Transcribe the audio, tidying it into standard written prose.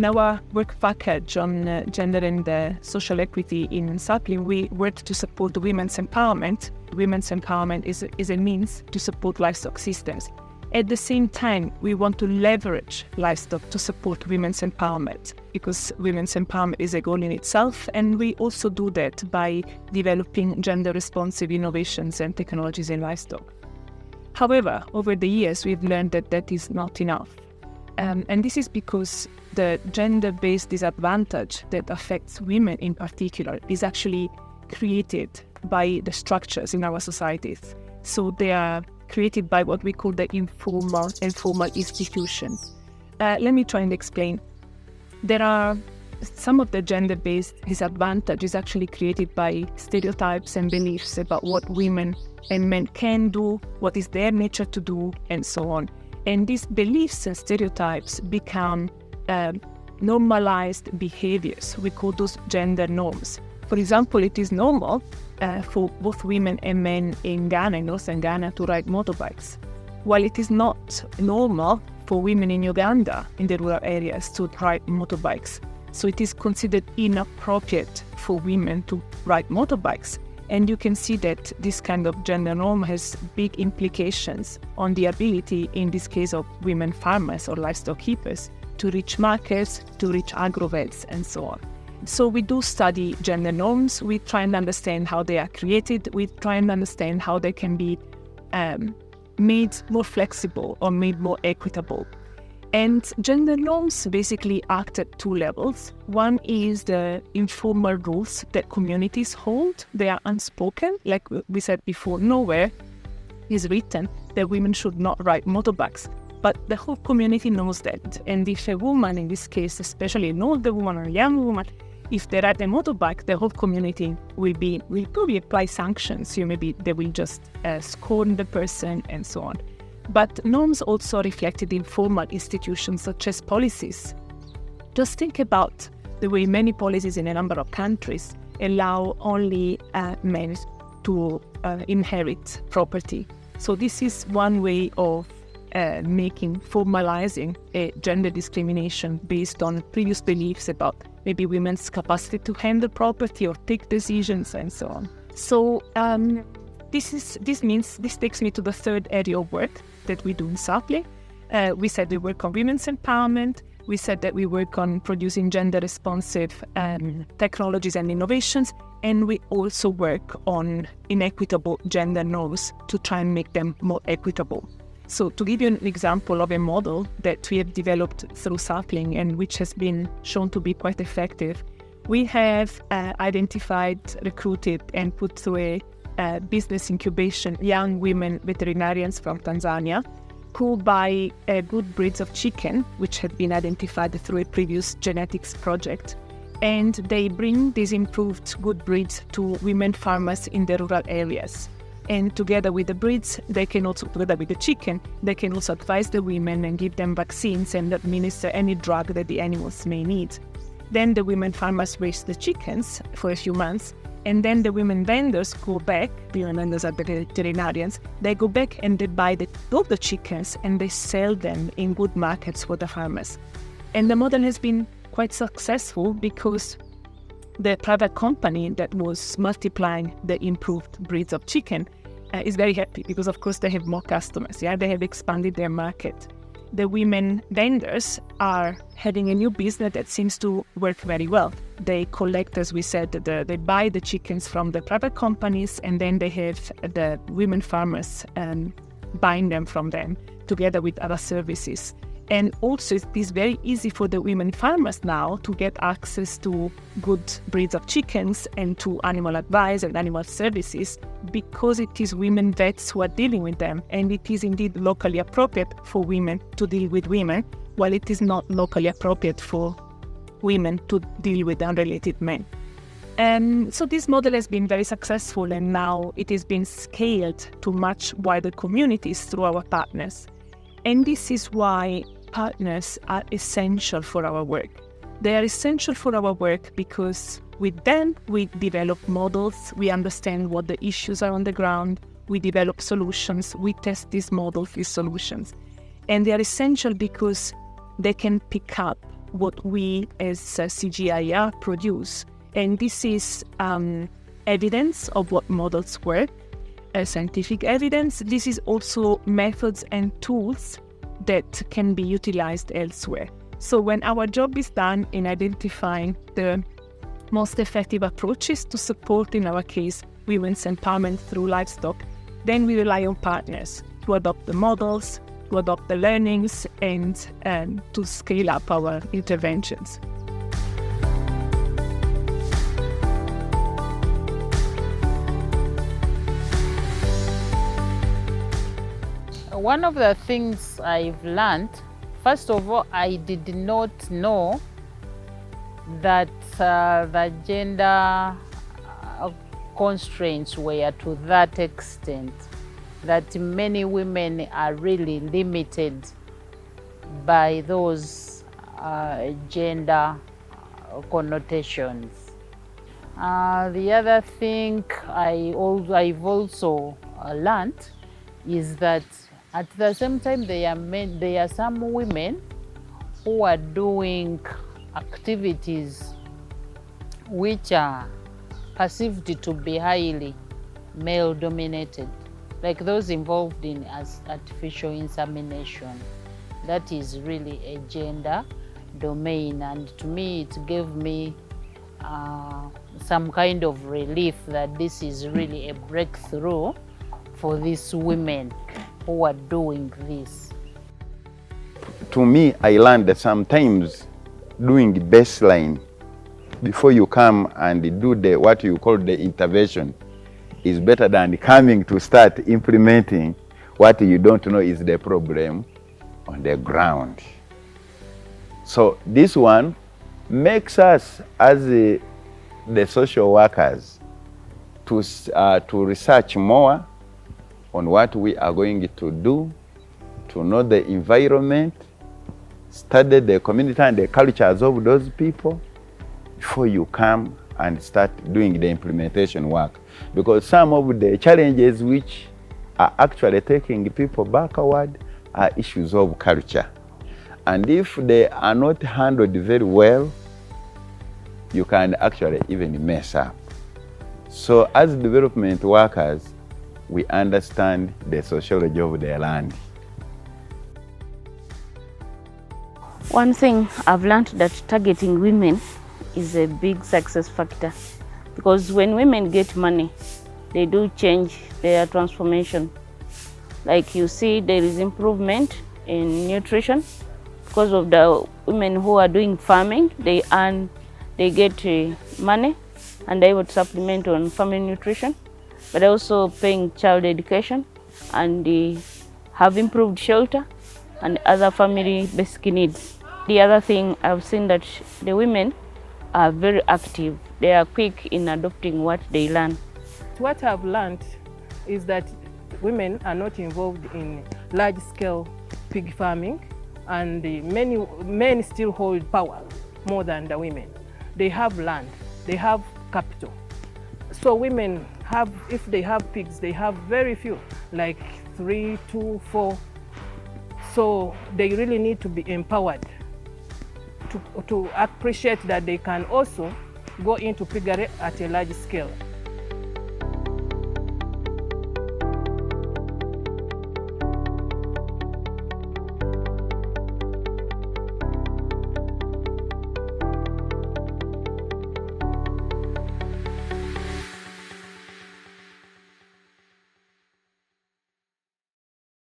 in our work package on gender and social equity in sapling, we work to support women's empowerment. Women's empowerment is a means to support livestock systems. At the same time, we want to leverage livestock to support women's empowerment, because women's empowerment is a goal in itself, and we also do that by developing gender-responsive innovations and technologies in livestock. However, over the years, we've learned that that is not enough. And this is because the gender-based disadvantage that affects women in particular is actually created by the structures in our societies. So they are created by what we call the informal and formal institutions. Let me try and explain. There are some of the gender-based disadvantage is actually created by stereotypes and beliefs about what women and men can do, what is their nature to do, and so on. And these beliefs and stereotypes become normalized behaviors. We call those gender norms. For example, it is normal for both women and men in Ghana, in northern Ghana, to ride motorbikes, while it is not normal for women in Uganda, in the rural areas, to ride motorbikes. So it is considered inappropriate for women to ride motorbikes. And you can see that this kind of gender norm has big implications on the ability, in this case of women farmers or livestock keepers, to reach markets, to reach agrovets, and so on. So we do study gender norms. We try and understand how they are created. We try and understand how they can be made more flexible or made more equitable. And gender norms basically act at two levels. One is the informal rules that communities hold. They are unspoken. Like we said before, nowhere is written that women should not ride motorbikes. But the whole community knows that. And if a woman, in this case, especially an older woman or a young woman, if they ride a motorbike, the whole community will probably apply sanctions. Maybe they will just scorn the person and so on. But norms also reflected in formal institutions such as policies. Just think about the way many policies in a number of countries allow only men to inherit property. So this is one way of formalizing a gender discrimination based on previous beliefs about maybe women's capacity to handle property or take decisions and so on. So this takes me to the third area of work that we do in Sapling. We said we work on women's empowerment. We said that we work on producing gender-responsive technologies and innovations, and we also work on inequitable gender norms to try and make them more equitable. So to give you an example of a model that we have developed through Sapling and which has been shown to be quite effective, we have identified, recruited, and put through a business incubation young women veterinarians from Tanzania who buy good breeds of chicken, which had been identified through a previous genetics project, and they bring these improved good breeds to women farmers in the rural areas. And together with the breeds, together with the chicken, they can also advise the women and give them vaccines and administer any drug that the animals may need. Then the women farmers raise the chickens for a few months, and then the women vendors go back, women vendors are the veterinarians, they go back and they buy all the chickens and they sell them in good markets for the farmers. And the model has been quite successful because the private company that was multiplying the improved breeds of chicken is very happy because, of course, they have more customers. They have expanded their market. The women vendors are having a new business that seems to work very well. They collect, as we said, they buy the chickens from the private companies, and then they have the women farmers buying them from them together with other services. And also it is very easy for the women farmers now to get access to good breeds of chickens and to animal advice and animal services because it is women vets who are dealing with them, and it is indeed locally appropriate for women to deal with women, while it is not locally appropriate for women to deal with unrelated men. So this model has been very successful, and now it has been scaled to much wider communities through our partners. And this is why partners are essential for our work. They are essential for our work because with them we develop models, we understand what the issues are on the ground, we develop solutions, we test these models, these solutions. And they are essential because they can pick up what we as CGIAR produce. And this is evidence of what models work, scientific evidence. This is also methods and tools that can be utilized elsewhere. So when our job is done in identifying the most effective approaches to support, in our case, women's empowerment through livestock, then we rely on partners to adopt the models, to adopt the learnings, and to scale up our interventions. One of the things I've learned, first of all, I did not know that the gender constraints were to that extent, that many women are really limited by those gender connotations. The other thing I've also learned is that at the same time there are some women who are doing activities which are perceived to be highly male-dominated, like those involved in artificial insemination. That is really a gender domain, and to me it gave me some kind of relief that this is really a breakthrough for these women who are doing this. To me, I learned that sometimes doing baseline before you come and do what you call the intervention is better than coming to start implementing what you don't know is the problem on the ground. So this one makes us as the social workers to research more on what we are going to do, to know the environment, study the community and the cultures of those people before you come and start doing the implementation work. Because some of the challenges which are actually taking people backward are issues of culture. And if they are not handled very well, you can actually even mess up. So as development workers, we understand the sociology of the land. One thing I've learned, that targeting women is a big success factor, because when women get money, they do change their transformation. Like you see, there is improvement in nutrition because of the women who are doing farming. They get money, and they would supplement on family nutrition, but also paying child education, and they have improved shelter and other family basic needs. The other thing I've seen, that the women are very active. They are quick in adopting what they learn. What I've learned is that women are not involved in large-scale pig farming, and many men still hold power more than the women. They have land, they have capital. So women have, if they have pigs, they have very few, like 3, 2, 4. So they really need to be empowered to appreciate that they can also go into piggery at a large scale.